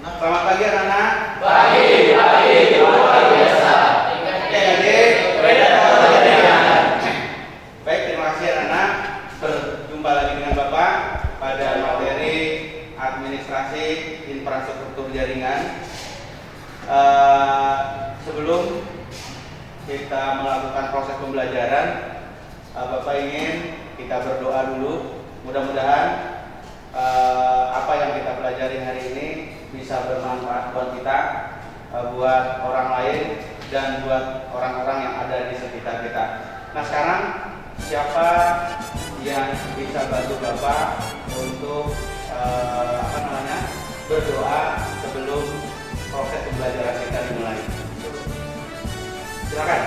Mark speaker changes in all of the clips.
Speaker 1: Selamat pagi anak-anak.
Speaker 2: Pagi, luar biasa.
Speaker 1: Adik-adik, baik, terima kasih anak-anak. Berjumpa lagi dengan Bapak pada materi administrasi infrastruktur jaringan. Sebelum kita melakukan proses pembelajaran, Bapak ingin kita berdoa dulu. Mudah-mudahan apa yang kita pelajari hari ini bisa bermanfaat buat kita, buat orang lain, dan buat orang-orang yang ada di sekitar kita. Nah, sekarang siapa yang bisa bantu Bapak untuk berdoa sebelum proses pembelajaran kita dimulai? Silakan.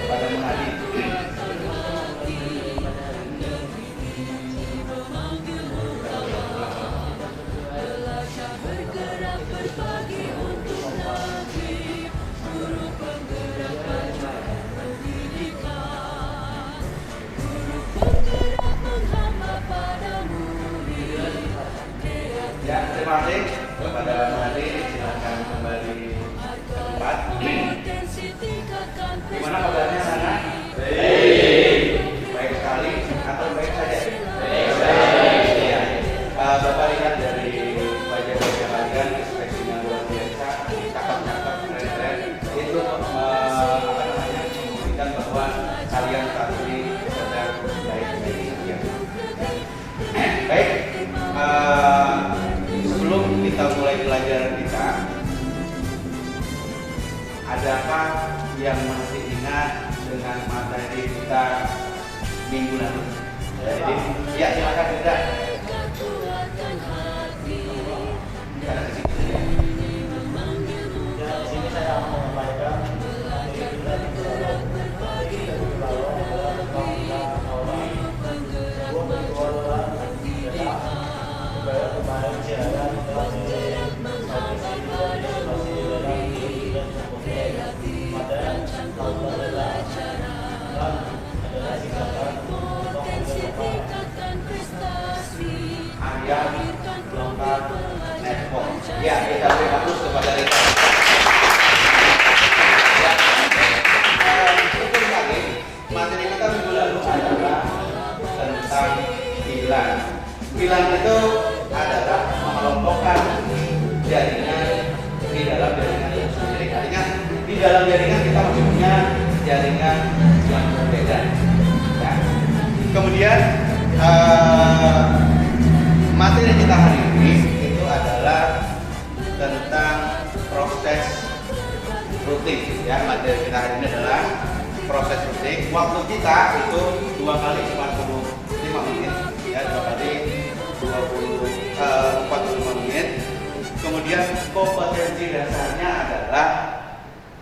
Speaker 1: Pada menghadi. Ya, terima kasih kepada Madi. Silakan kembali ke tempat. Gimana kabarnya sana? Baik. Baik sekali atau baik saja? Baik. Ya. Bapak lihat dari wajah-wajah kalian, ekspresinya luar biasa, cakep-cakep, keren-keren. Itu membuktikan bahwa kalian saat ini sedang baik-baik saja. Baik. Sebelum kita mulai pelajaran kita, adakah yang masih ingat dengan materi kita minggu lalu? Jadi, ya silakan kita. Karena di sini ya.
Speaker 2: Ya, di sini saya akan menyampaikan materi kita minggu lalu. Kemarin siaran
Speaker 1: Ayam lengkap network. Ya, kita beri hapus kepada Rita. Ya, betul sekali. Materi kita minggu lalu adalah tentang bilan. Bilan itu adalah mengelompokkan jaringan di dalam jaringan itu sendiri. Artinya di dalam jaringan kita masih punya jaringan yang berbeda. Ya. Kemudian materi kita hari ini itu adalah tentang proses routing. Ya, materi kita hari ini adalah proses routing. Waktu kita itu 2 kali 45 menit. Ya, 2 kali 45 menit. Kemudian kompetensi dasarnya adalah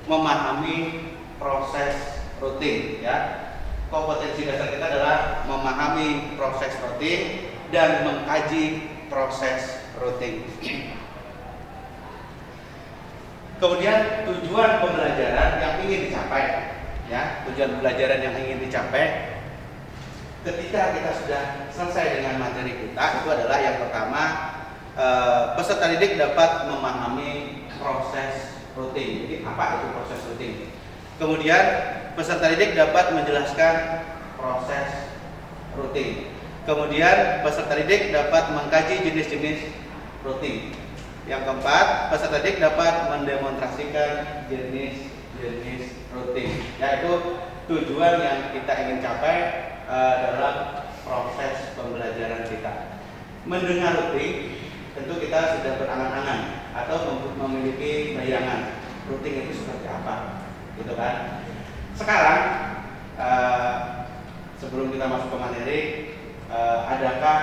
Speaker 1: memahami proses routing. Ya, kompetensi dasar kita adalah memahami proses routing dan mengkaji proses routing. Kemudian tujuan pembelajaran yang ingin dicapai, ya, tujuan pembelajaran yang ingin dicapai ketika kita sudah selesai dengan materi kita itu adalah yang pertama, peserta didik dapat memahami proses routing. Jadi apa itu proses routing? Kemudian peserta didik dapat menjelaskan proses routing. Kemudian peserta didik dapat mengkaji jenis-jenis routing. Yang keempat, peserta didik dapat mendemonstrasikan jenis-jenis routing. Yaitu tujuan yang kita ingin capai dalam proses pembelajaran kita. Mendengar routing, tentu kita sudah berangan-angan atau memiliki bayangan routing itu seperti apa, gitu kan? Sekarang sebelum kita masuk ke materi, adakah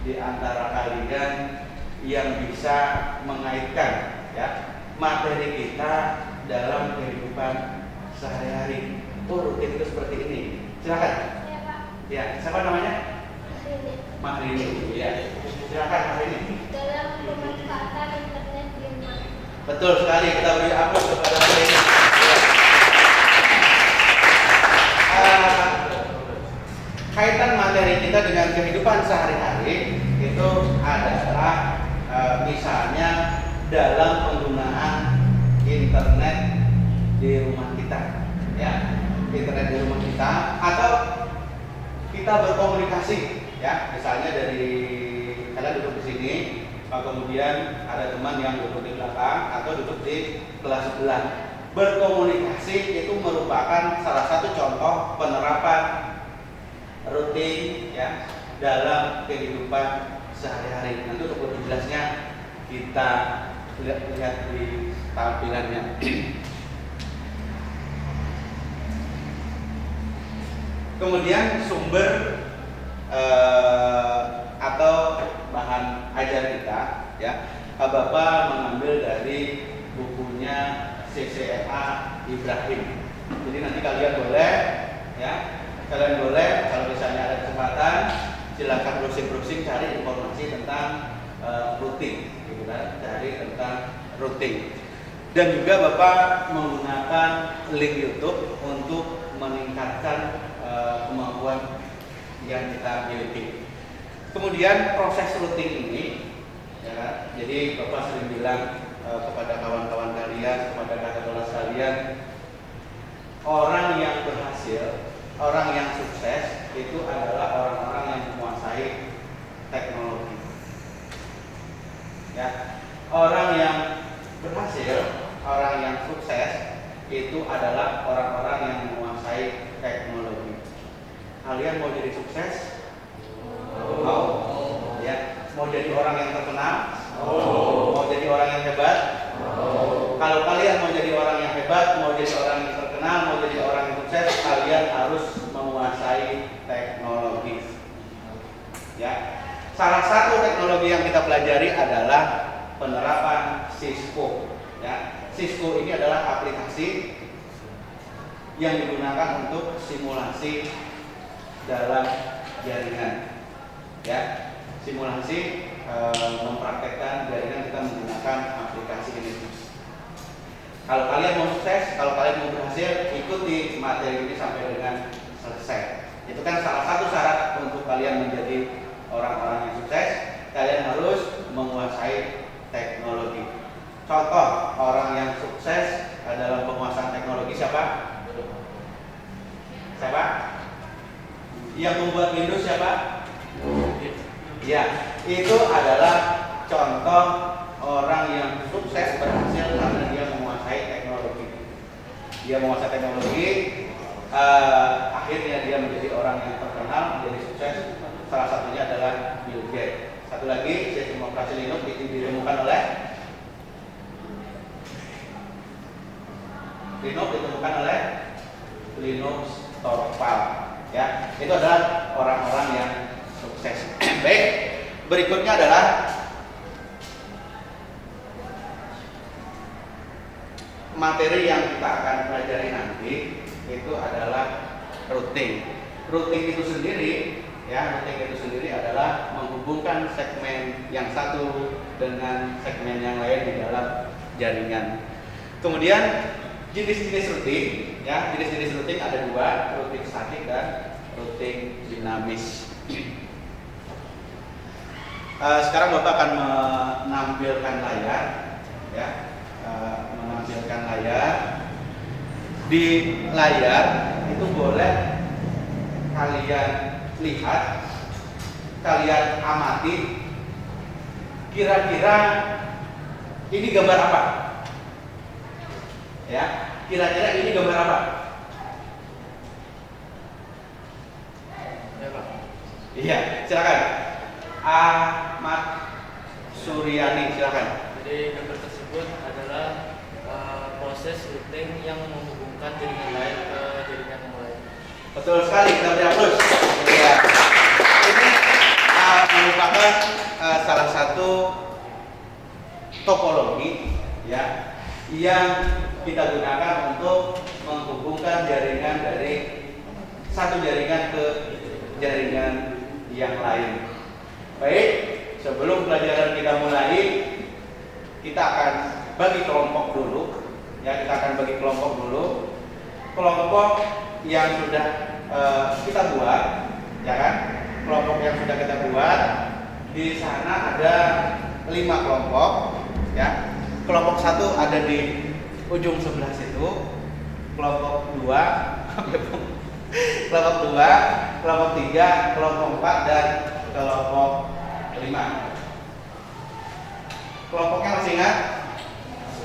Speaker 1: di antara kalian yang bisa mengaitkan, ya, materi kita dalam kehidupan sehari-hari? Oh, routing itu seperti ini. Silakan. Ya, siapa namanya? Mak Rini. Ya, silakan Mak Rini.
Speaker 3: Dalam pemanfaatan internet di rumah.
Speaker 1: Betul sekali, kita beri aplaus kepada Mak Rini. Kaitan materi kita dengan kehidupan sehari-hari itu adalah misalnya dalam penggunaan internet di rumah kita, ya, internet di rumah kita, atau kita berkomunikasi, ya, misalnya dari kalian duduk di sini, kemudian ada teman yang duduk di belakang atau duduk di kelas sebelah. Berkomunikasi itu merupakan salah satu contoh penerapan rutin, ya, dalam kehidupan sehari-hari. Nanti untuk lebih jelasnya kita lihat di tampilannya. Kemudian sumber atau bahan ajar kita, ya, Bapak mengambil dari bukunya CCMA Ibrahim. Jadi nanti kalian boleh, ya, kalau misalnya ada kesempatan, silakan browsing cari informasi tentang routing, gitu kan, cari tentang routing. Dan juga Bapak menggunakan link YouTube untuk meningkatkan kemampuan yang kita miliki. Kemudian proses routing ini, ya kan, jadi Bapak sering bilang kepada kawan-kawan kalian, kepada kakak kelas kalian, orang yang berhasil, orang yang sukses itu adalah orang-orang yang menguasai teknologi. Ya, orang yang berhasil, orang yang sukses itu adalah orang-orang yang menguasai teknologi. Kalian mau jadi sukses? Mau? Ya. Mau jadi orang yang terkenal? Mau jadi orang yang hebat? Kalau kalian mau jadi orang yang hebat, mau jadi orang yang terkenal, mau jadi orang yang sukses, kalian harus menguasai teknologi. Ya. Salah satu teknologi yang kita pelajari adalah penerapan Cisco. Ya. Cisco ini adalah aplikasi yang digunakan untuk simulasi dalam jaringan. Ya, simulasi mempraktekkan jaringan kita menggunakan aplikasi ini. Kalau kalian mau sukses, kalau kalian mau berhasil, ikuti materi ini sampai dengan selesai. Itu kan salah satu syarat untuk kalian menjadi orang-orang yang sukses. Kalian harus menguasai teknologi. Contoh orang yang sukses dalam penguasaan teknologi siapa? Siapa? Yang membuat Windows siapa? Ya, itu adalah contoh orang yang sukses berhasil karena dia menguasai teknologi. Dia menguasai teknologi, akhirnya dia menjadi orang yang terkenal, menjadi sukses. Salah satunya adalah Bill Gates. Satu lagi, sistem operasi Linux ditemukan oleh Linus Torvalds. Ya, itu adalah orang-orang yang sukses. Baik, berikutnya adalah materi yang kita akan pelajari nanti itu adalah routing. Routing itu sendiri, ya, routing itu sendiri adalah menghubungkan segmen yang satu dengan segmen yang lain di dalam jaringan. Kemudian jenis-jenis routing, ya, jenis-jenis routing ada dua, routing statik dan routing dinamis. Sekarang Bapak akan menampilkan layar, ya, menampilkan layar. Di layar itu boleh kalian lihat, kalian amati, kira-kira ini gambar apa? Ya, kira-kira ini gambar apa?
Speaker 2: Ya, Pak.
Speaker 1: Iya, silakan. Ahmad Suryani, silakan.
Speaker 2: Jadi gambar tersebut adalah proses routing yang menghubungkan jaringan lain ke jaringan yang lain.
Speaker 1: Betul sekali, kita beri aplaus. Ya. Ini merupakan salah satu topologi, ya, yang kita gunakan untuk menghubungkan jaringan dari satu jaringan ke jaringan yang lain. Baik, sebelum pelajaran kita mulai, kita akan bagi kelompok dulu. Ya, kita akan bagi kelompok dulu. Kelompok yang sudah kita buat, ya kan? Kelompok yang sudah kita buat, di sana ada 5 kelompok, ya. Kelompok 1 ada di ujung sebelah situ, kelompok 2, kelompok 2, kelompok 3, kelompok 4 dan kelompok 5. Kelompoknya masih ingat?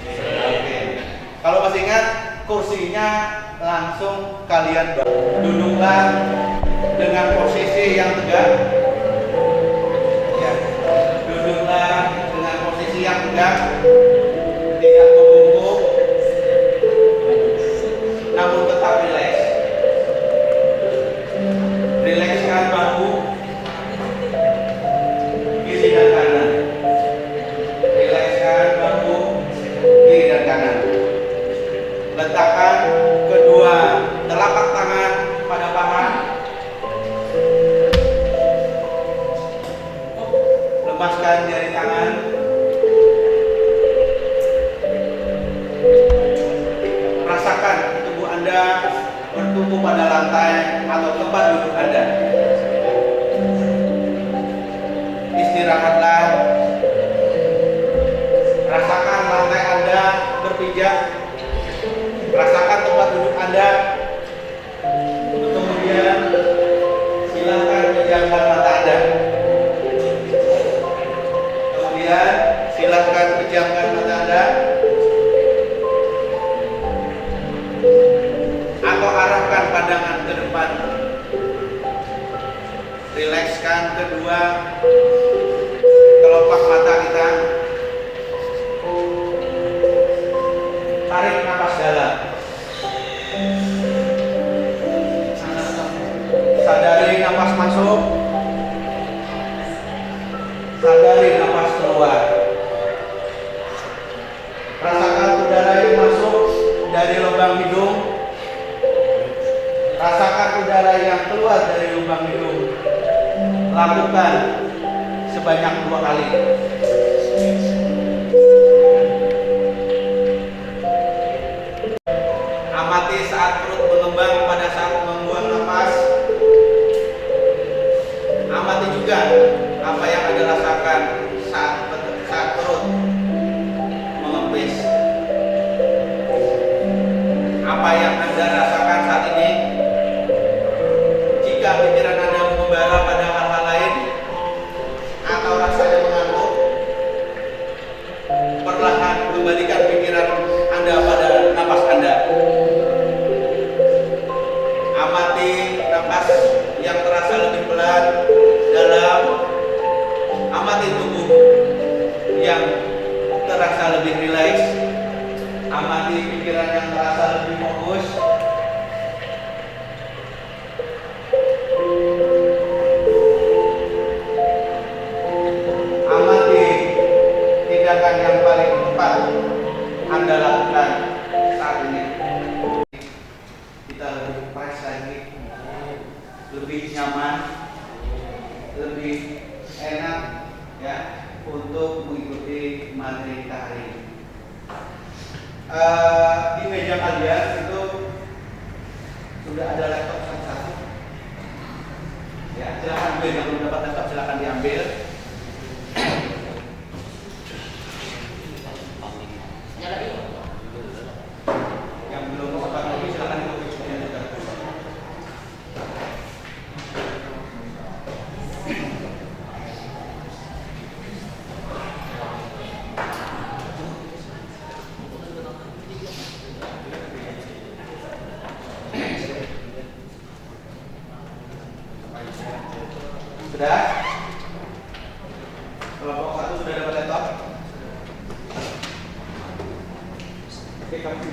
Speaker 1: Oke. Kalau masih ingat, kursinya langsung kalian duduklah dengan posisi yang tegak. Ya. Duduklah dengan posisi yang tegak, tidak membungkuk, namun tetap rileks. Rilekskan bahu, kiri dan kanan. Rilekskan bahu, kiri dan kanan. Letakkan kedua telapak tangan pada paha. Lepaskan jari tangan. Rasakan tubuh Anda bertumpu pada lantai atau tempat duduk Anda. Istirahatlah. Rasakan lantai Anda berpijak. Rasakan tempat duduk Anda. Kemudian silakan pejamkan mata Anda. Kemudian silakan pejamkan mata Anda. Atau arahkan pandangan ke depan. Rilekskan kedua kelopak mata kita. Tarik napas dalam. Sadari napas masuk. Sadari napas keluar. Rasakan udara yang masuk dari lubang hidung. Rasakan udara yang keluar dari lubang hidung. Lakukan sebanyak 2 kali. Amati saat perut mengembang pada saat membuang napas. Amati juga apa yang Anda rasakan saat perut mengempis. Apa yang Anda rasakan saat ini? Jika pikiran Anda membara pada hal-hal lain atau rasanya mengantuk, perlahan kembalikan pikiran Anda pada napas Anda. Amati napas yang terasa lebih pelan, dalam. Amati tubuh yang terasa lebih rileks. Amati pikiran yang terasa lebih fokus. Amati tindakan yang paling tepat Anda lakukan saat ini. Kita lebih fresh lagi, lebih nyaman, lebih enak ya untuk mengikuti materi kita hari ini. Di meja kalian itu sudah ada laptop satu-satu. Ya, silakan ambil, yang belum dapat laptop silakan diambil. Yang belum dapat lagi silakan dikopi juga. Sudah? Kelompok 1 sudah dapat laptop? Oke, kami.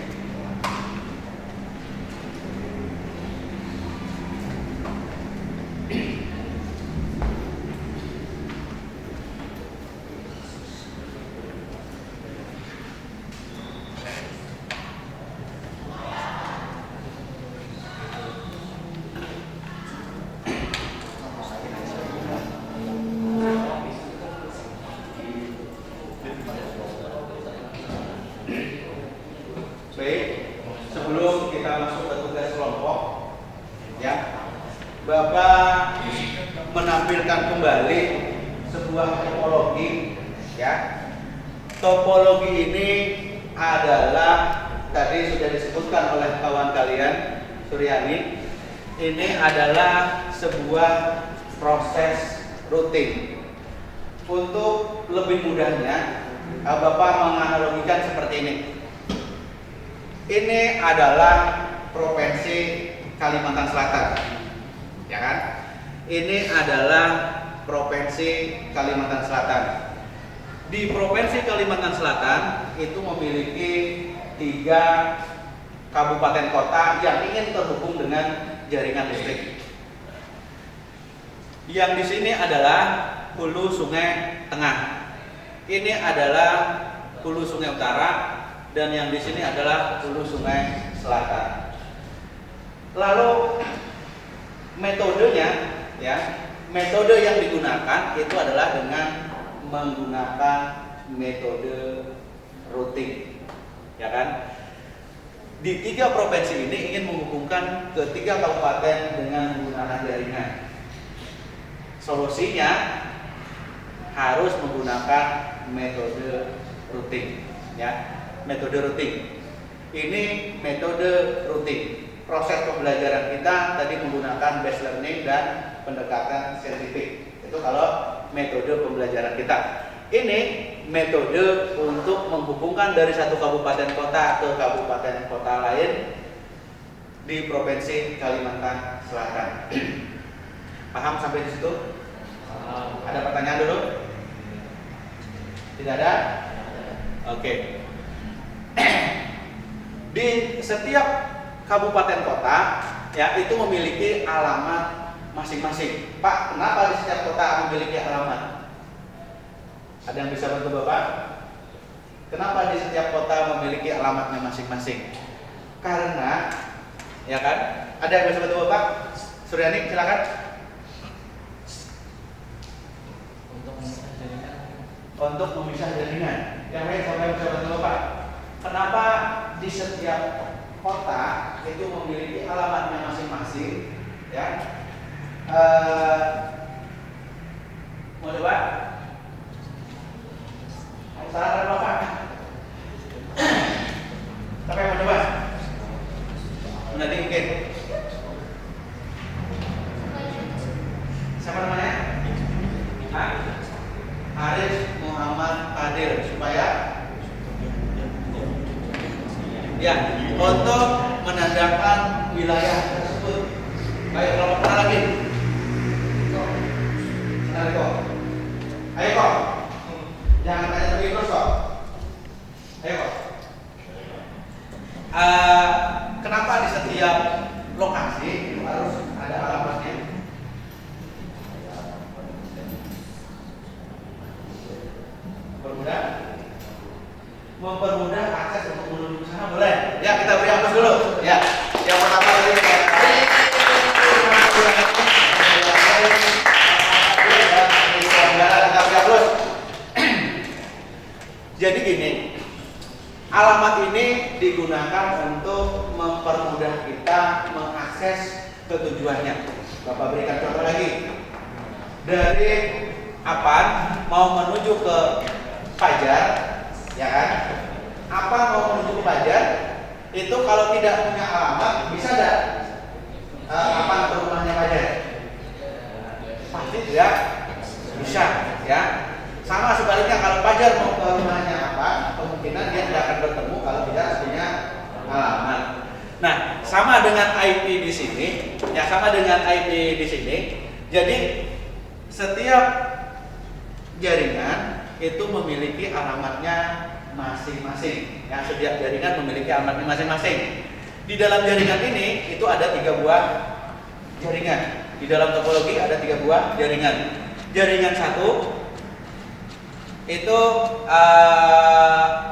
Speaker 1: Baik, sebelum kita masuk ke tugas kelompok, ya, Bapak menampilkan kembali sebuah tipologi ya. Topologi ini adalah tadi sudah disebutkan oleh kawan kalian Suryani. Ini adalah sebuah proses rutin. Untuk lebih mudahnya, Bapak menganalogikan seperti ini. Ini adalah provinsi Kalimantan Selatan, ya kan? Ini adalah provinsi Kalimantan Selatan. Di provinsi Kalimantan Selatan itu memiliki 3 kabupaten kota yang ingin terhubung dengan jaringan listrik. Yang di sini adalah hulu Sungai Tengah. Ini adalah hulu Sungai Utara dan yang di sini adalah hulu Sungai Selatan. Lalu metodenya, ya, metode yang digunakan itu adalah dengan menggunakan metode routing, ya kan? Di 3 provinsi ini ingin menghubungkan ke 3 kabupaten dengan menggunakan jaringan. Solusinya harus menggunakan metode routing, ya, metode routing. Ini metode routing. Proses pembelajaran kita tadi menggunakan based learning dan pendekatan saintifik. Itu kalau metode pembelajaran kita. Ini metode untuk menghubungkan dari satu kabupaten kota ke kabupaten kota lain di provinsi Kalimantan Selatan. Paham sampai di situ? Ada pertanyaan dulu? Tidak ada? Oke. Di setiap kabupaten kota, ya, itu memiliki alamat masing-masing. Pak, kenapa di setiap kota memiliki alamat? Ada yang bisa bantu Bapak? Kenapa di setiap kota memiliki alamatnya masing-masing? Karena, ya kan? Ada yang bisa bantu Bapak? Suryani, silakan. Untuk memisah jaringan. Yang lain sampai bisa bantu Bapak. Kenapa di setiap kota itu memiliki alamatnya masing-masing? Ya. Mau coba? Saran Bapak. Siapa yang mau coba? Nanti mungkin. Siapa namanya? Haris Muhammad Kadir. Supaya ya, untuk menandakan wilayah tersebut. Ayo kelompok lagi. Ayo kok. Ayo kok. Jangan tanya terus kok. Ayo kok. Kenapa di setiap lokasi itu harus ada alamatnya? Mempermudah akses untuk menuju ke sana, boleh? Ya, kita beri aplaus dulu. Ya, yang pertama tadi jadi gini, alamat ini digunakan untuk mempermudah kita mengakses ke tujuannya. Bapak berikan contoh lagi. Dari Apan mau menuju ke Fajar, ya kan? Apa mau menuju ke Fajar itu kalau tidak punya alamat bisa enggak apa ke rumahnya Fajar? Pasti tidak bisa, ya. Sama sebaliknya kalau Fajar mau ke rumahnya apa, kemungkinan dia tidak akan bertemu kalau tidak punya alamat. Nah, sama dengan IP di sini, ya, sama dengan IP di sini. Jadi setiap jaringan itu memiliki alamatnya masing-masing. Ya, setiap jaringan memiliki alamatnya masing-masing. Di dalam jaringan ini itu ada 3 buah jaringan. Di dalam topologi ada 3 buah jaringan. Jaringan 1 itu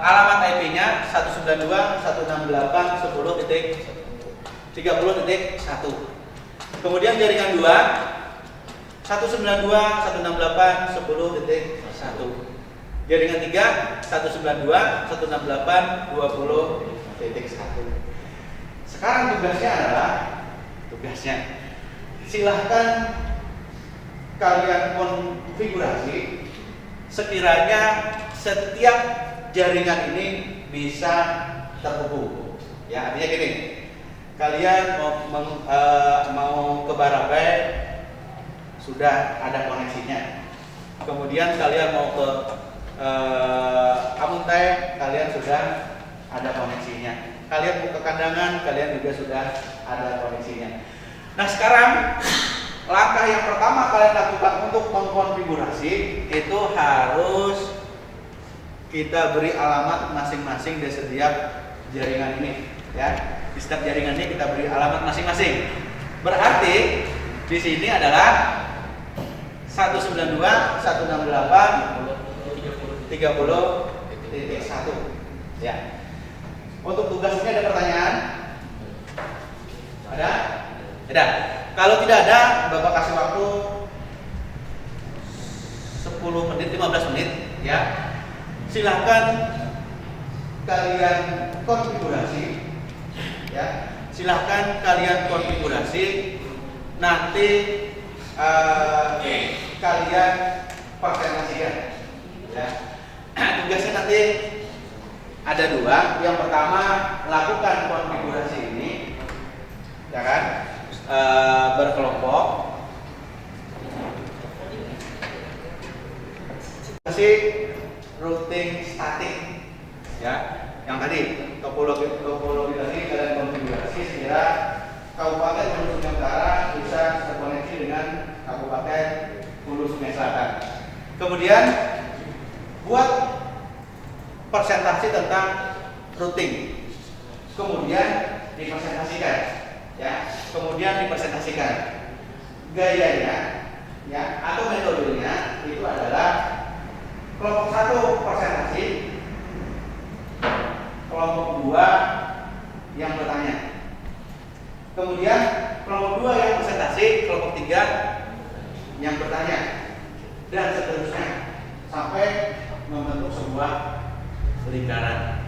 Speaker 1: alamat IP-nya 192.168.10.30.1. Kemudian jaringan 2 192.168.10.1. Jaringan 3 192.168.20.1. Sekarang tugasnya silahkan kalian konfigurasi sekiranya setiap jaringan ini bisa terhubung. Ya, artinya gini, kalian mau ke Barabai sudah ada koneksinya. Kemudian kalian mau ke Amuntai, kalian sudah ada koneksinya. Kalian mau ke Kandangan, kalian juga sudah ada koneksinya. Nah, sekarang langkah yang pertama kalian lakukan untuk mengkonfigurasi itu harus kita beri alamat masing-masing di setiap jaringan ini, ya. Di setiap jaringan ini kita beri alamat masing-masing. Berarti di sini adalah 192.168.30.1 ya. Untuk tugas ini ada pertanyaan? Ada? Ada. Kalau tidak ada, Bapak kasih waktu 10 menit, 15 menit ya. Silahkan kalian konfigurasi ya. Silahkan kalian konfigurasi. Nanti kalian presentasikan ya. Tugasnya nanti ada dua. Yang pertama, lakukan konfigurasi ini ya kan, berkelompok. Kasih routing statik ya. Yang tadi topologi tadi kalian konfigurasi sekira Kabupaten Hulu Sungai Utara bisa terkoneksi dengan Kabupaten Hulu Sungai Selatan. Kemudian buat presentasi tentang routing. Kemudian dipresentasikan ya. Kemudian dipresentasikan. Gayanya ya atau metodenya itu adalah kelompok 1 presentasi, kelompok 2 yang bertanya. Kemudian kelompok 2 yang presentasi, kelompok 3 yang bertanya, dan seterusnya sampai membentuk sebuah lingkaran.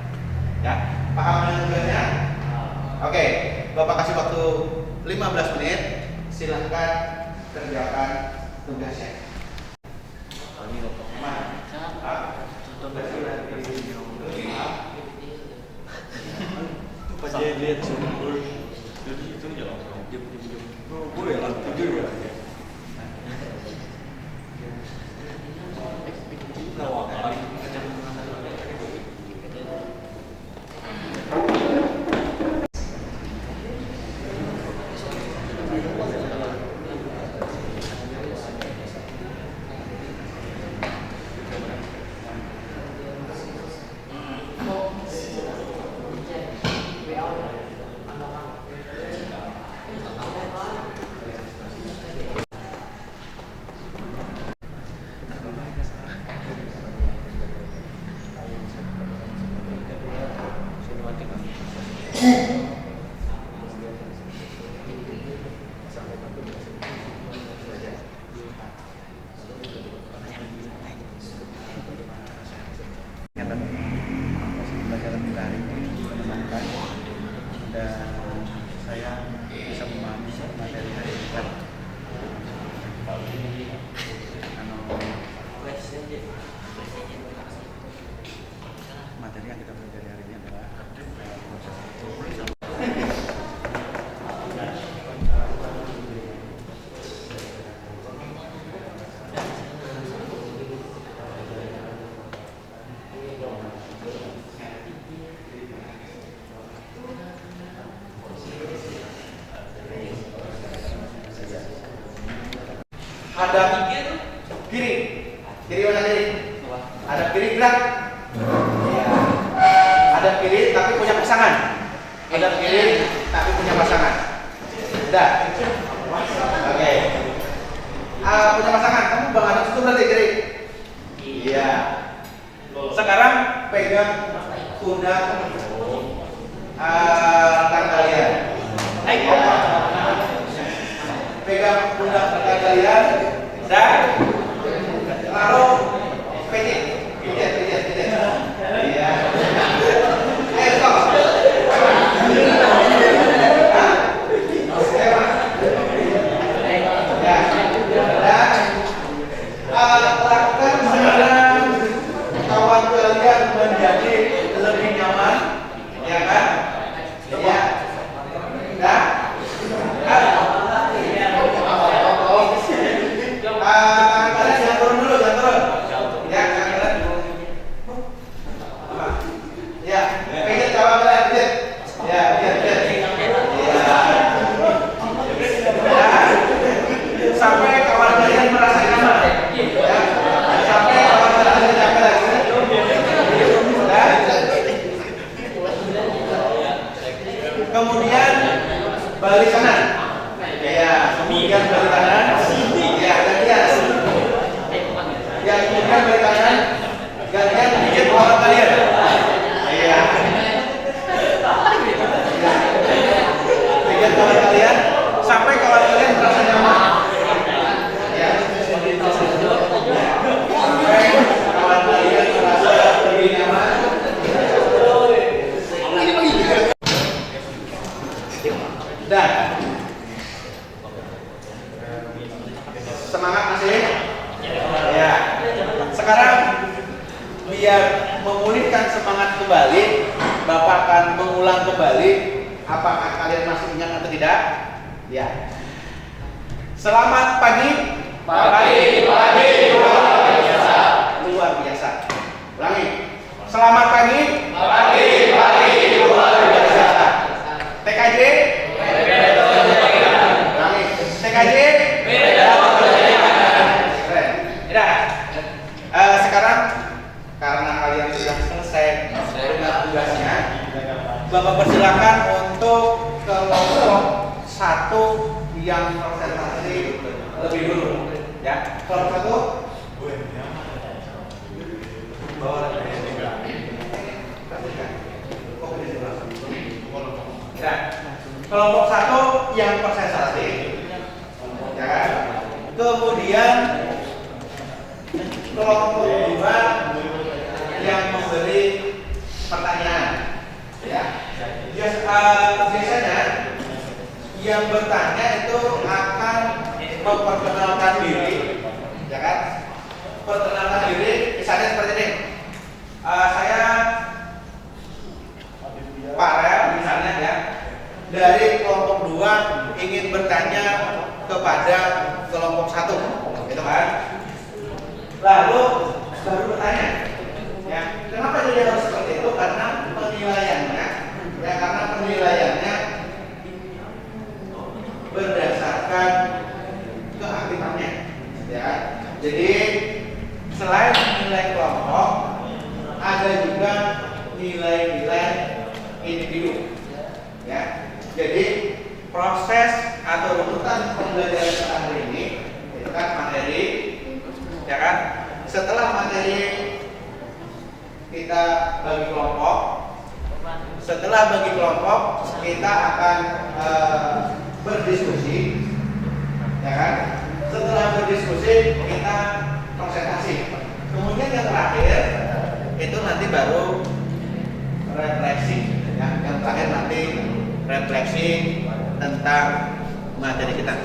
Speaker 1: Ya, paham dengan tugasnya? Oke, Bapak kasih waktu 15 menit. Silahkan kerjakan tugasnya.
Speaker 4: Boleh lah, tidur ya.
Speaker 1: Pelajaran kita hari ini menyenangkan dan saya bisa memahami materi hari ini. Materi yang kita pelajari hari ini adalah proses hadap kiri, kiri mana kiri? Hadap kiri gerak. Hadap kiri tapi punya pasangan. Hadap kiri tapi punya pasangan. Sudah. Oke. Punya pasangan. Kamu bang hadap situ berarti kiri. Iya. Sekarang pegang pundak rekan kalian. Pegang pundak rekan kalian dan taruh pijit. Iya. Stop. Ya. Dan lakukan secara Semangat masih? Ya. Sekarang biar memulihkan semangat kembali, Bapak akan mengulang kembali. Apakah kalian masih ingat atau tidak? Ya. Selamat pagi.
Speaker 4: Pagi, luar biasa.
Speaker 1: Luar biasa. Ulangi. Selamat pagi.
Speaker 4: Pagi, luar biasa.
Speaker 1: TKJ. Ulangi. TKJ. Keren. Ya. Sekarang karena kalian sudah selesai dengan tugasnya, Bapak persilakan untuk kelompok 1 yang presentasi lebih dulu. Ya, kelompok 1. Ya, kelompok 1 yang presentasi, ya kan? Kemudian kelompok 2 yang memberi pertanyaan, ya. Biasanya yang bertanya itu akan memperkenalkan diri, ya kan? Perkenalkan diri, misalnya seperti ini. Saya Farel misalnya, ya, dari kelompok 2 ingin bertanya kepada kelompok 1, gitu kan? Lalu baru bertanya, ya, kenapa jadi harus seperti itu? Karena penilaiannya, ya, karena penilaiannya berdasarkan keaktifannya, ya. Jadi selain nilai kelompok, ada juga nilai-nilai individu, ya. Jadi proses atau runutan pembelajaran kita hari ini itu kan materi, ya kan. Setelah materi kita bagi kelompok, setelah bagi kelompok kita akan berdiskusi, ya kan. Setelah berdiskusi kita presentasi. Kemudian yang terakhir itu nanti baru refleksi, ya. Yang terakhir nanti refleksi tentang materi kita.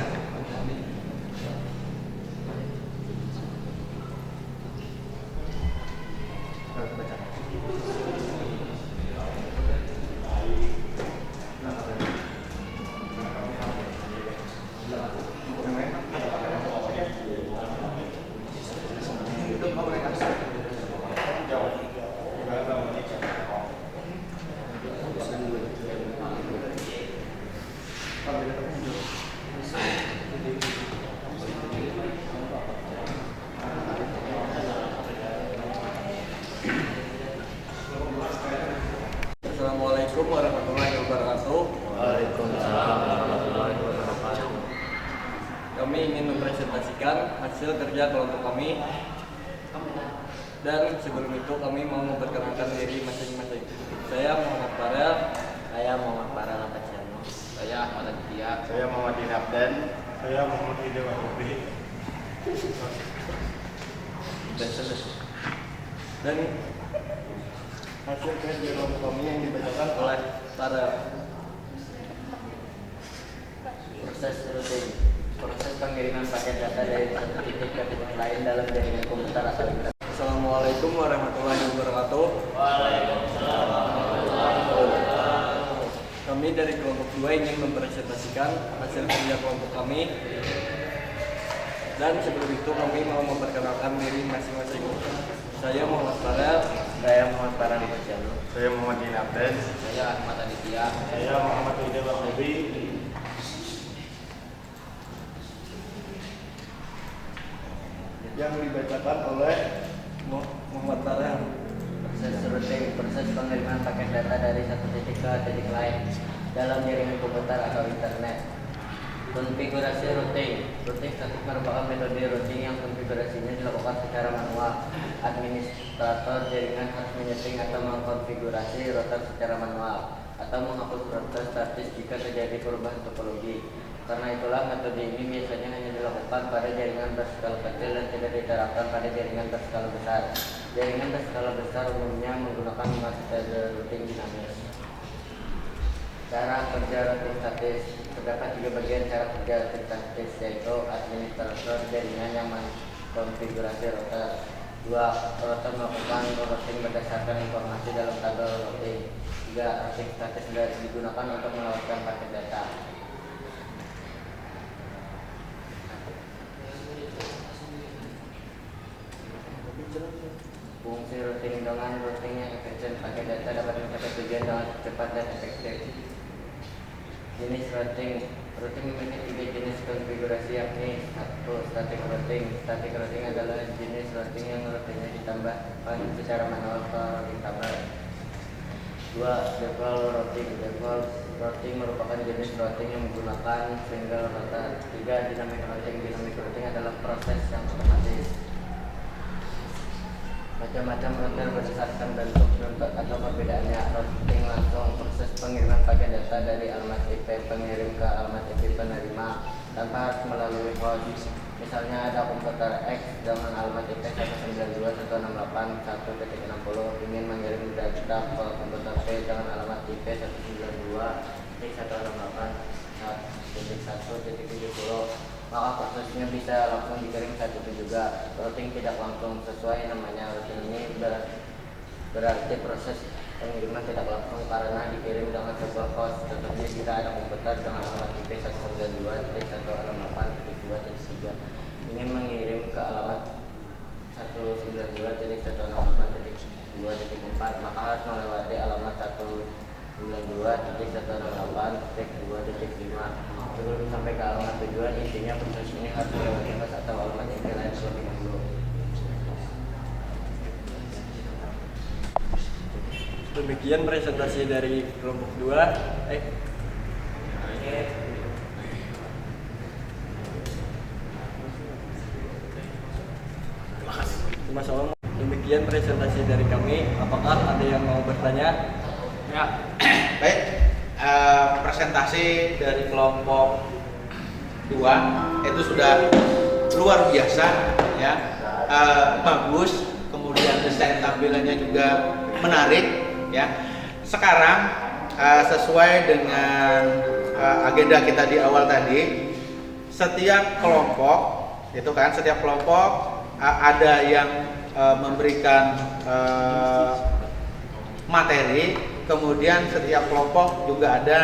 Speaker 5: Assalamualaikum warahmatullahi wabarakatuh.
Speaker 2: Waalaikumsalam warahmatullahi wabarakatuh.
Speaker 5: Kami ingin mempresentasikan hasil kerja kelompok kami. Dan sebelum itu kami mau memperkenalkan diri masing-masing. Saya Muhammad Farel.
Speaker 2: Saya Muhammad Farel Apacano. Saya Ahmad Aditya.
Speaker 4: Saya Muhammad Abdan. Saya Muhammad Ide Wahubi.
Speaker 5: Dan hasil kerja kelompok kami yang dibacakan oleh Farel.
Speaker 2: Proses rutin. Proses pengiriman paket data dari satu titik ke titik lain dalam jaringan komputer asal internet.
Speaker 5: Assalamualaikum warahmatullahi wabarakatuh. Kami dari kelompok 2 ingin mempresentasikan hasil kerja kelompok kami. Dan sebelum itu kami mau memperkenalkan diri masing-masing. Saya Muhammad Farel.
Speaker 2: Saya Muhammad Farel Apacano.
Speaker 4: Saya Muhammad Abdan.
Speaker 2: Saya Ahmad Aditya.
Speaker 4: Saya Muhammad Ide Wahubi.
Speaker 5: Yang dibacakan oleh Muhammad Farel.
Speaker 2: Proses routing, proses pengiriman paket data dari satu titik ke titik lain dalam jaringan komputer atau internet. Konfigurasi routing. Routing statik merupakan metode routing yang konfigurasinya dilakukan secara manual. Administrator jaringan harus menyeting atau mengkonfigurasi router secara manual atau menghapus router statis jika terjadi perubahan topologi. Karena itulah metode ini biasanya hanya dilakukan pada jaringan berskala kecil dan tidak diterapkan pada jaringan berskala besar. Jaringan berskala besar umumnya menggunakan metode routing dinamis. Cara kerja routing statis. Terdapat tiga bagian cara kerja routing statis, yaitu administrator jaringan yang mengkonfigurasi router. 2. Router melakukan routing berdasarkan informasi dalam tabel routing. 3. Routing statis digunakan untuk melewatkan paket data. Fungsi routing. Dengan routing yang efisien, paket data dapat mencapai tujuan dengan cepat dan efektif. Jenis routing. Routing memiliki tiga jenis konfigurasi, yakni 1. Static routing. Static routing adalah jenis routing yang routingnya ditambahkan secara manual ke routing tabel. 2. Default routing. Default routing merupakan jenis routing yang menggunakan single router. 3. Dynamic routing. Dynamic routing adalah proses yang otomatis. Macam-macam router berdasarkan bentuk atau perbedaannya. Routing langsung, proses pengiriman paket data dari alamat IP pengirim ke alamat IP penerima tanpa harus melalui host. Misalnya ada komputer X dengan alamat IP 192.168.1.60 ingin mengirim data ke komputer P dengan alamat IP 192.168.1.70, maka prosesnya bisa langsung dikirim saat itu juga. Routing tidak langsung sesuai namanya. Routing ini berarti proses pengiriman tidak langsung karena dikirim dengan sebuah host. Contohnya jika ada komputer dengan alamat IP 192.168.2.3 ingin mengirim ke alamat 192.168.2.4, maka harus melewati alamat 192.168.2.5. Sebelum sampai ke alamat tujuan, intinya proses ini harus melewati host atau alamat IP lain terlebih dahulu.
Speaker 5: Demikian presentasi dari kelompok 2. Masalah. Demikian presentasi dari kami. Apakah ada yang mau bertanya?
Speaker 1: Ya. Baik. Presentasi dari kelompok 2 itu sudah luar biasa, ya. Bagus. Kemudian desain tampilannya juga menarik. Ya, sekarang sesuai dengan agenda kita di awal tadi, setiap kelompok ada yang memberikan materi, kemudian setiap kelompok juga ada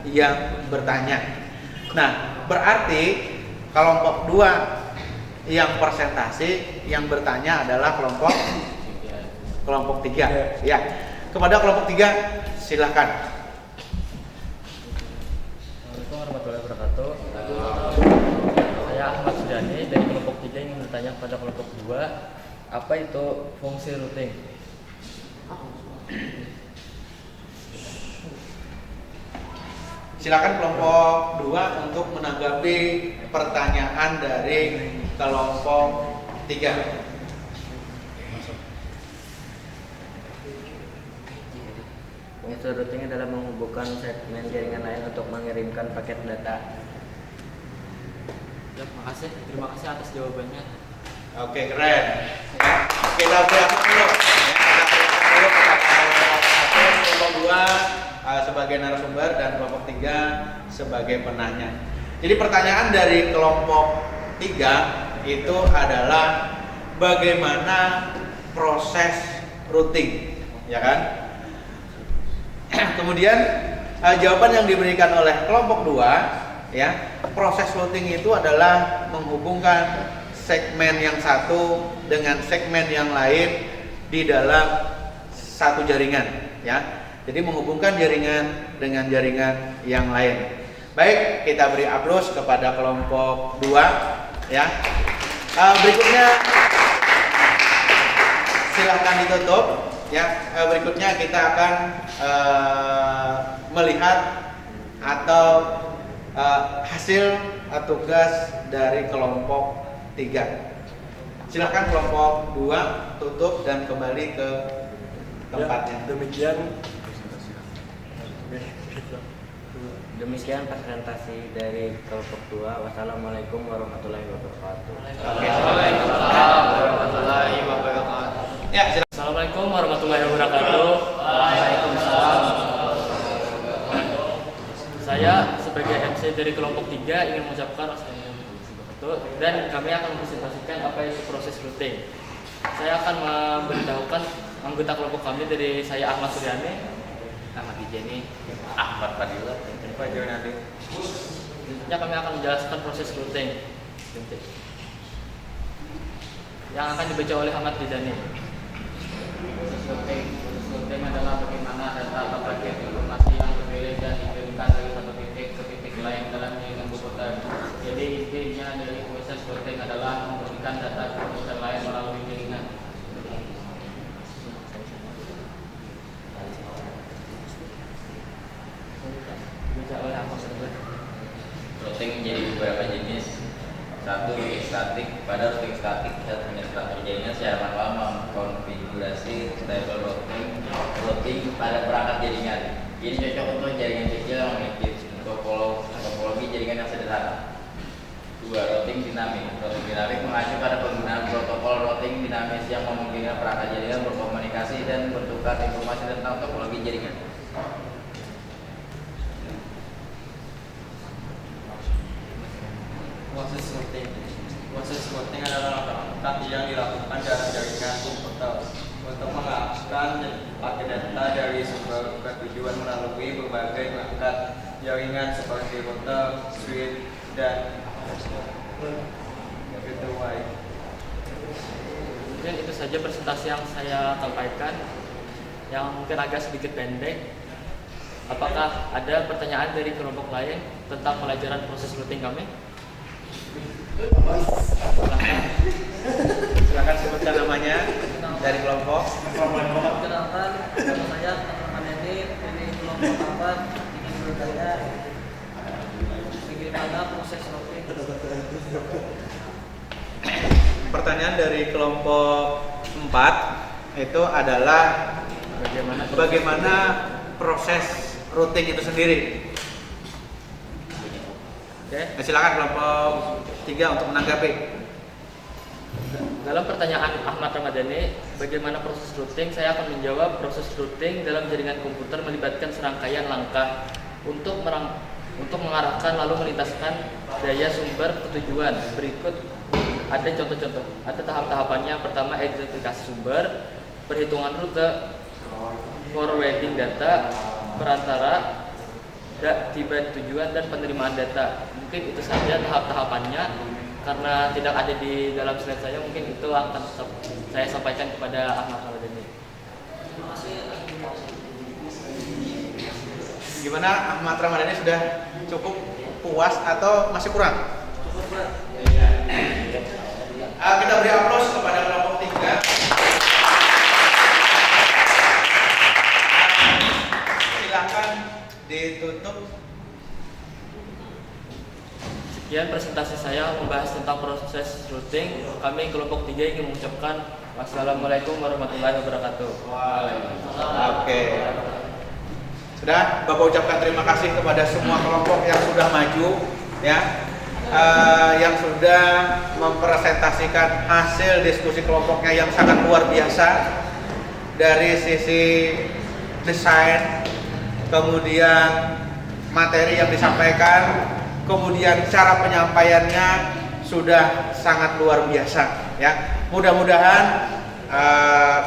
Speaker 1: yang bertanya. Nah, berarti kelompok 2 yang presentasi, yang bertanya adalah kelompok 3. Ya. Kepada kelompok 3, silakan.
Speaker 6: Assalamualaikum warahmatullahi wabarakatuh. Saya Ahmad Sudani dari kelompok 3 ingin bertanya kepada kelompok 2, apa itu fungsi routing?
Speaker 1: Silakan kelompok 2 untuk menanggapi pertanyaan dari kelompok 3.
Speaker 2: Fungsi routing adalah menghubungkan segmen jaringan lain untuk mengirimkan paket data.
Speaker 6: Ya, terima kasih atas jawabannya.
Speaker 1: Oke, keren. Ya, kita berikan dulu. Kelompok 2 sebagai narasumber dan kelompok 3 sebagai penanya. Jadi pertanyaan dari kelompok 3 itu adalah bagaimana proses routing, ya kan? Kemudian jawaban yang diberikan oleh kelompok 2, ya, proses routing itu adalah menghubungkan segmen yang satu dengan segmen yang lain di dalam satu jaringan, ya. Jadi menghubungkan jaringan dengan jaringan yang lain. Baik, kita beri aplaus kepada kelompok 2, ya. Berikutnya silahkan ditutup. Ya, berikutnya kita akan melihat atau hasil tugas dari kelompok 3. Silahkan kelompok 2 tutup dan kembali ke tempatnya.
Speaker 5: Ya,
Speaker 2: Demikian presentasi dari kelompok 2. Wassalamualaikum warahmatullahi wabarakatuh.
Speaker 1: Oke.
Speaker 6: Waalaikumsalam warahmatullahi wabarakatuh.
Speaker 1: Ya, silakan.
Speaker 6: Assalamualaikum warahmatullahi wabarakatuh.
Speaker 2: Waalaikumsalam.
Speaker 6: dari kelompok 3 ingin mengucapkan assalamualaikum dan kami akan mempresentasikan apa itu proses routing. Saya akan memberitahukan anggota kelompok kami dari saya Ahmad Suryani, Ahmad Ijeni, Ahmad Fadila, Pak Jonadi. Selanjutnya kami akan menjelaskan proses routing yang akan dibaca oleh Ahmad Ijeni. Proses routing adalah bagaimana data atau bagian informasi yang terpilih dan dikirimkan dari satu titik ke titik lain dalam jaringan komputer. Jadi intinya dari proses routing adalah memberikan data ke komputer lain melalui jaringan.
Speaker 7: Routing menjadi beberapa jenis. Satu, routing statik. Pada routing statik kita menyesuaikan jaringan secara manual mengkonfigurasi stable routing pada perangkat jaringan. Ini cocok untuk jaringan kecil yang memiliki topologi jaringan yang sederhana. Dua, routing dinamik. Routing dinamik mengacu pada penggunaan protokol routing dinamis yang memungkinkan perangkat jaringan berkomunikasi dan bertukar informasi tentang topologi jaringan.
Speaker 5: Proses routing adalah langkah yang dilakukan dalam jaringan komputer untuk mengarahkan paket data dari sumber ke tujuan melalui berbagai perangkat jaringan seperti router, switch, dan gateway.
Speaker 6: Mungkin itu saja presentasi yang saya sampaikan, yang mungkin agak sedikit pendek. Apakah ada pertanyaan dari kelompok lain tentang pelajaran proses routing kami?
Speaker 1: Silakan sebutkan namanya dari kelompok.
Speaker 8: Perkenalkan, nama saya Ahmad ini kelompok 4 ingin bertanya bagaimana proses routing.
Speaker 1: Pertanyaan dari kelompok 4 itu adalah bagaimana proses routing itu sendiri. Oke, silakan kelompok 3 untuk menanggapi.
Speaker 6: Dalam pertanyaan Ahmad Ramadhani, bagaimana proses routing? Saya akan menjawab proses routing dalam jaringan komputer melibatkan serangkaian langkah untuk mengarahkan lalu melintaskan daya sumber ke tujuan. Berikut ada contoh-contoh. Ada tahap-tahapannya. Pertama, identifikasi sumber, perhitungan rute, forwarding data, perantara, tiba di tujuan, dan penerimaan data. Mungkin itu saja tahap-tahapannya. Karena tidak ada di dalam slide saya, mungkin itu akan saya sampaikan kepada Ahmad Ramadhani.
Speaker 1: Gimana Ahmad Ramadhani, sudah cukup puas atau masih kurang? Kita beri aplaus kepada kelompok 3. Silakan ditutup.
Speaker 6: Sekian presentasi saya membahas tentang proses routing. Kami kelompok 3 ingin mengucapkan wassalamualaikum warahmatullahi wabarakatuh.
Speaker 1: Oke. Sudah, Bapak ucapkan terima kasih kepada semua kelompok yang sudah maju, ya, yang sudah mempresentasikan hasil diskusi kelompoknya yang sangat luar biasa dari sisi desain, kemudian materi yang disampaikan, kemudian cara penyampaiannya sudah sangat luar biasa, ya. Mudah-mudahan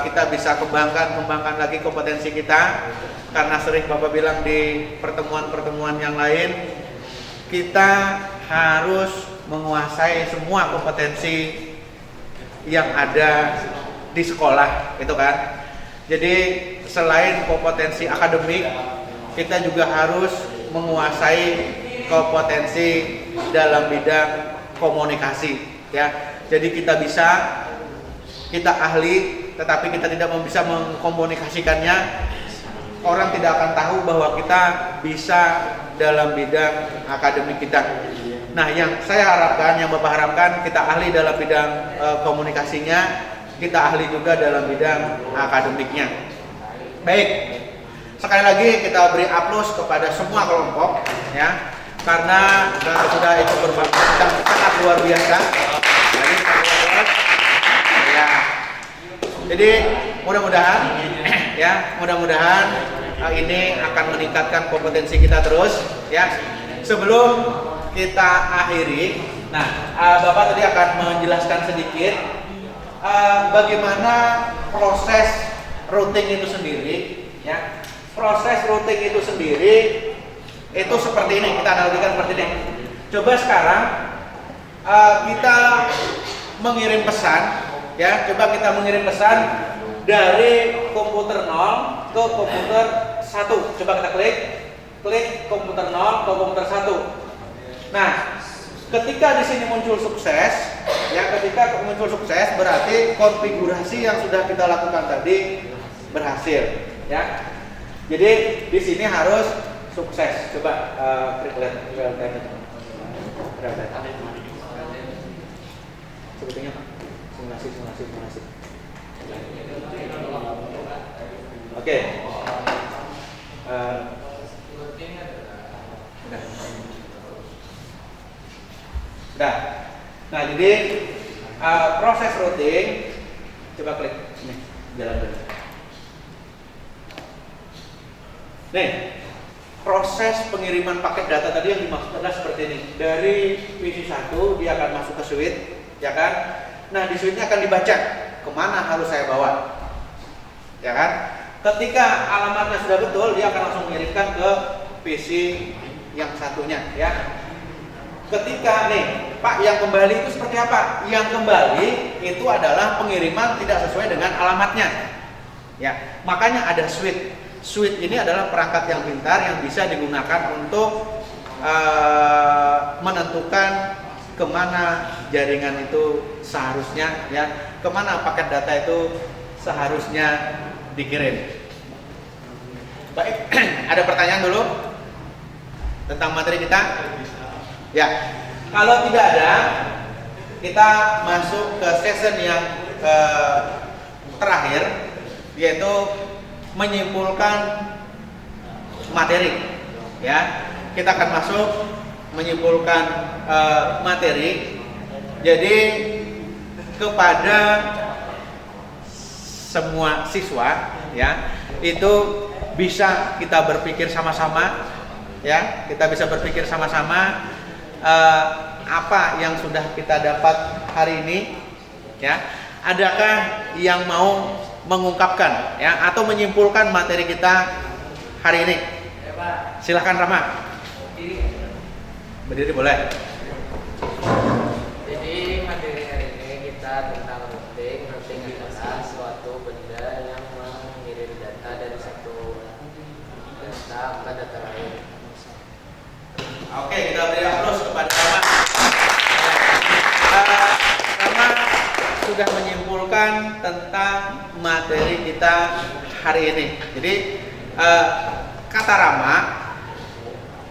Speaker 1: kita bisa kembangkan lagi kompetensi kita, karena sering Bapak bilang di pertemuan-pertemuan yang lain, kita harus menguasai semua kompetensi yang ada di sekolah, itu kan. Jadi selain kompetensi akademik, kita juga harus menguasai kompetensi dalam bidang komunikasi, ya. Jadi kita ahli, tetapi kita tidak bisa mengkomunikasikannya. Orang tidak akan tahu bahwa kita bisa dalam bidang akademik kita. Nah, yang saya harapkan, yang Bapak harapkan, kita ahli dalam bidang komunikasinya, kita ahli juga dalam bidang akademiknya. Baik, sekali lagi kita beri aplaus kepada semua kelompok, ya, karena sudah itu sangat luar biasa. Jadi mudah-mudahan, ya, ini akan meningkatkan kompetensi kita terus, ya. sebelum kita akhiri, nah Bapak tadi akan menjelaskan sedikit bagaimana proses routing itu sendiri, ya. Proses routing itu sendiri itu seperti ini, kita analogikan seperti ini. Coba sekarang kita mengirim pesan, ya. Coba kita mengirim pesan dari komputer 0 ke komputer 1. Coba kita klik komputer 0 ke komputer 1. Nah, ketika di sini muncul sukses, ya, ketika muncul sukses berarti konfigurasi yang sudah kita lakukan tadi berhasil, ya. Jadi di sini harus sukses. Coba klik sebetulnya apa? Simulasi. Oke. Udah. Nah, jadi proses routing, coba klik ini, jalan dulu. Nih, proses pengiriman paket data tadi yang dimaksud adalah seperti ini. Dari PC1 dia akan masuk ke switch, ya kan? Nah, di switchnya akan dibaca kemana harus saya bawa, ya kan? Ketika alamatnya sudah betul, dia akan langsung mengirimkan ke PC yang satunya, ya. Ketika nih, Pak, yang kembali itu seperti apa? Yang kembali itu adalah pengiriman tidak sesuai dengan alamatnya, ya. Makanya ada switch. Switch ini adalah perangkat yang pintar yang bisa digunakan untuk menentukan kemana jaringan itu seharusnya, ya, kemana paket data itu seharusnya dikirim. Baik, ada pertanyaan dulu tentang materi kita? Ya, kalau tidak ada, kita masuk ke session yang terakhir, yaitu menyimpulkan materi, ya. Kita akan masuk menyimpulkan materi. Jadi kepada semua siswa, ya, itu bisa kita berpikir sama-sama, ya. Kita bisa berpikir sama-sama apa yang sudah kita dapat hari ini, ya. Adakah yang mau mengungkapkan, ya, atau menyimpulkan materi kita hari ini? Silahkan Rama. Berdiri boleh.
Speaker 2: Jadi materi hari ini kita tentang routing. Routing adalah suatu benda yang mengirim data dari satu data ke data lain.
Speaker 1: Oke, kita beri aplaus kepada Rama. Rama sudah menyimpulkan tentang materi kita hari ini. Jadi kata Rama,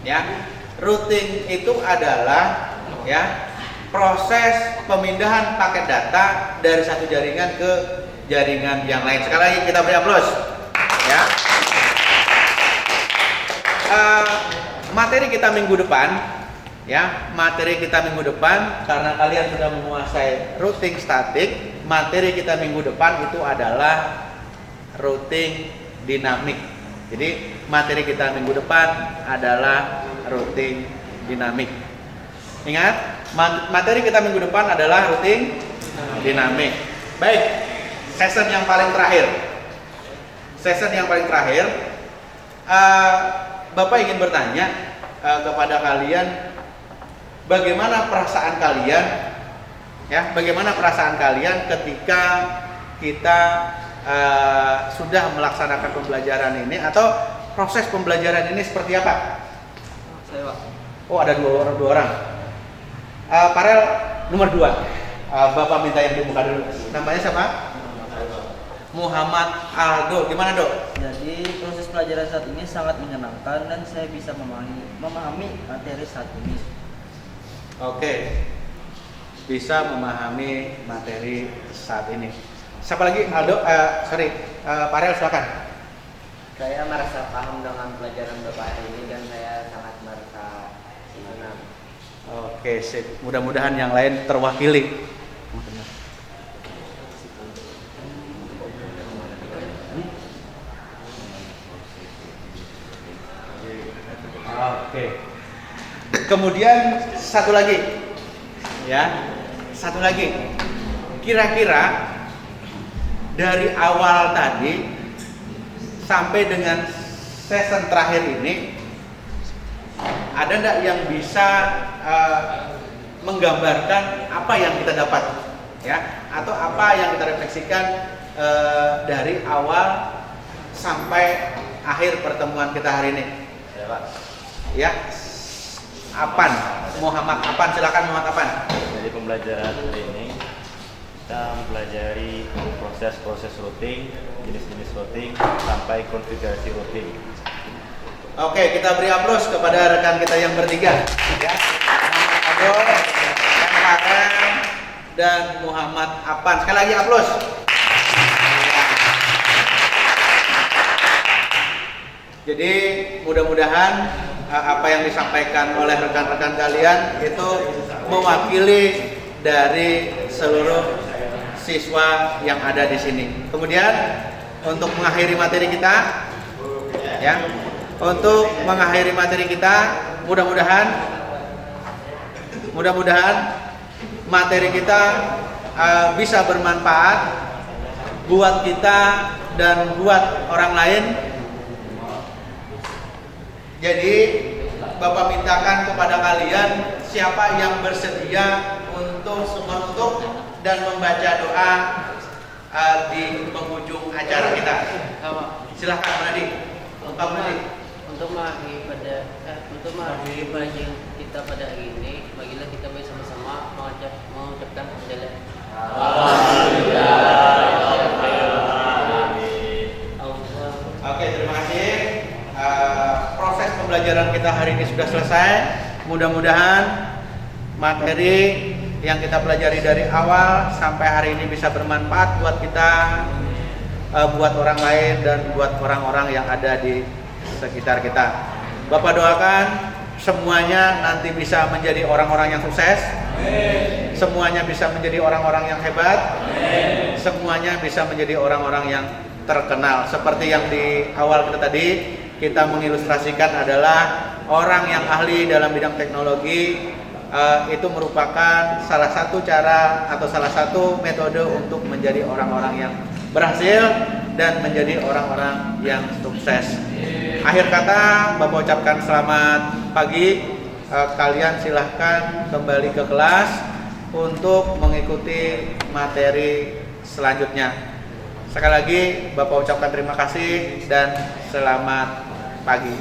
Speaker 1: ya, routing itu adalah, ya, proses pemindahan paket data dari satu jaringan ke jaringan yang lain. Sekali lagi kita beri aplaus, ya. Materi kita minggu depan, ya, materi kita minggu depan, karena kalian sudah menguasai routing statik, materi kita minggu depan itu adalah routing dinamik. Jadi materi kita minggu depan adalah routing dinamik. Ingat, materi kita minggu depan adalah routing dinamik. Baik, session yang paling terakhir. Bapak ingin bertanya kepada kalian, bagaimana perasaan kalian, ya, bagaimana perasaan kalian ketika kita sudah melaksanakan pembelajaran ini, atau proses pembelajaran ini seperti apa?
Speaker 5: Saya, Pak.
Speaker 1: Oh, ada dua orang. Parel nomor 2. Bapak minta yang dibuka dulu. Namanya siapa? Muhammad Aldo. Gimana, Dok?
Speaker 8: Jadi proses pelajaran saat ini sangat menyenangkan dan saya bisa memahami materi saat ini.
Speaker 1: Oke. Bisa memahami materi saat ini. Siapa lagi? Aldo? Parel, silakan.
Speaker 2: Saya merasa paham dengan pelajaran Bapak hari ini dan saya sangat merasa senang.
Speaker 1: Oke, sip. Mudah-mudahan yang lain terwakili. Oke. Kemudian satu lagi, ya, satu lagi. Kira-kira dari awal tadi sampai dengan season terakhir ini, ada nggak yang bisa menggambarkan apa yang kita dapat, ya, atau apa yang kita refleksikan dari awal sampai akhir pertemuan kita hari ini?
Speaker 7: Ya, Pak.
Speaker 1: Ya, Apan, Muhammad Apan, silakan Muhammad Apan.
Speaker 4: Jadi pembelajaran hari ini kita mempelajari proses-proses routing, jenis-jenis routing, sampai konfigurasi routing.
Speaker 1: Oke, kita beri aplaus kepada rekan kita yang bertiga, ya. Muhammad Abdul, Farhan, dan Muhammad Apan. Sekali lagi aplaus. Jadi mudah-mudahan apa yang disampaikan oleh rekan-rekan kalian itu mewakili dari seluruh siswa yang ada di sini. Kemudian untuk mengakhiri materi kita, ya, untuk mengakhiri materi kita, mudah-mudahan materi kita bisa bermanfaat buat kita dan buat orang lain. Jadi Bapak mintakan kepada kalian, siapa yang bersedia untuk menutup dan membaca doa di penghujung acara kita. Silahkan Nadi.
Speaker 2: Untuk mengakhiri pelajaran kita pada hari ini, marilah kita bersama-sama mengucapkan hamdalah.
Speaker 1: Oke, terima kasih. Proses pembelajaran kita hari ini sudah selesai. Mudah-mudahan materi yang kita pelajari dari awal sampai hari ini bisa bermanfaat buat kita, buat orang lain, dan buat orang-orang yang ada di sekitar kita. Bapak doakan semuanya nanti bisa menjadi orang-orang yang sukses. Semuanya bisa menjadi orang-orang yang hebat. Semuanya bisa menjadi orang-orang yang terkenal. Seperti yang di awal kita tadi kita mengilustrasikan adalah orang yang ahli dalam bidang teknologi itu merupakan salah satu cara atau salah satu metode untuk menjadi orang-orang yang berhasil dan menjadi orang-orang yang sukses. Akhir kata, Bapak ucapkan selamat pagi. Kalian silahkan kembali ke kelas untuk mengikuti materi selanjutnya. Sekali lagi Bapak ucapkan terima kasih dan selamat pagi.